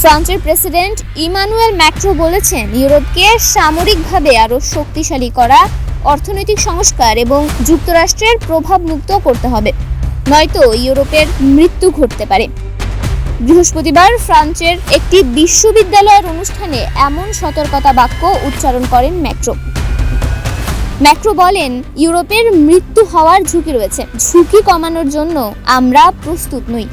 ফ্রান্সের president Emmanuel Macron বলেছেন, ইউরোপকে সামরিকভাবে আরও শক্তিশালী করা, অর্থনৈতিক সংস্কার এবং যুক্তরাষ্ট্রের প্রভাব মুক্ত করতে হবে, নয়তো ইউরোপের মৃত্যু ঘটতে পারে। বৃহস্পতিবার ফ্রান্সের একটি বিশ্ববিদ্যালয়ের অনুষ্ঠানে এমন সতর্কতা বাক্য উচ্চারণ করেন ম্যাক্রো বলেন, ইউরোপের মৃত্যু হওয়ার ঝুঁকি রয়েছে। ঝুঁকি কমানোর জন্য আমরা প্রস্তুত নই।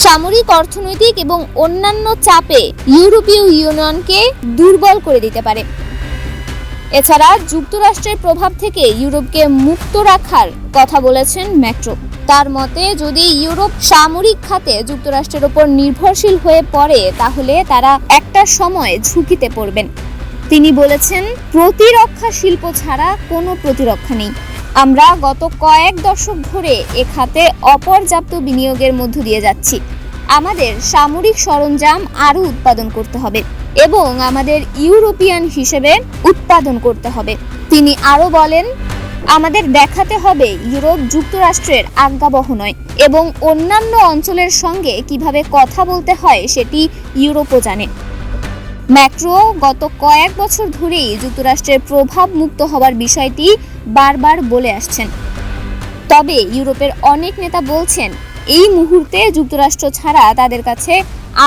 সামরিক, অর্থনৈতিক এবং অন্যান্য চাপে ইউরোপীয় ইউনিয়নকে দুর্বল করে দিতে পারে। এছাড়া যুক্তরাষ্ট্রের প্রভাব থেকে ইউরোপকে মুক্ত রাখার কথা বলেছেন ম্যাক্রো। তার মতে, যদি ইউরোপ সামরিক খাতে যুক্তরাষ্ট্রের উপর নির্ভরশীল হয়ে পড়ে, তাহলে তারা একটা সময় ঝুঁকিতে পড়বেন। তিনি বলেছেন, প্রতিরক্ষা শিল্প ছাড়া কোনো প্রতিরক্ষা নেই। আমরা গত কয়েক দশক ধরে এ খাতে অপর্যাপ্ত বিনিয়োগের মধ্য দিয়ে যাচ্ছি। আমাদের সামরিক সরঞ্জাম আরও উৎপাদন করতে হবে এবং আমাদের ইউরোপিয়ান হিসেবে উৎপাদন করতে হবে। তিনি আরও বলেন, আমাদের দেখাতে হবে ইউরোপ যুক্তরাষ্ট্রের আজ্ঞাবহ নয় এবং অন্যান্য অঞ্চলের সঙ্গে কিভাবে কথা বলতে হয় সেটি ইউরোপও জানে। ম্যাক্রো গত কয়েক বছর ধরেই যুক্তরাষ্ট্রের প্রভাব মুক্ত হওয়ার বিষয়টি বারবার বলে আসছেন। তবে ইউরোপের অনেক নেতা বলছেন, এই মুহূর্তে যুক্তরাষ্ট্র ছাড়া তাদের কাছে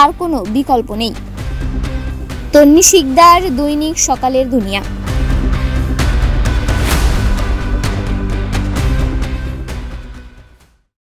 আর কোনো বিকল্প নেই। তন্নি শিকদার, দৈনিক সকালের দুনিয়া।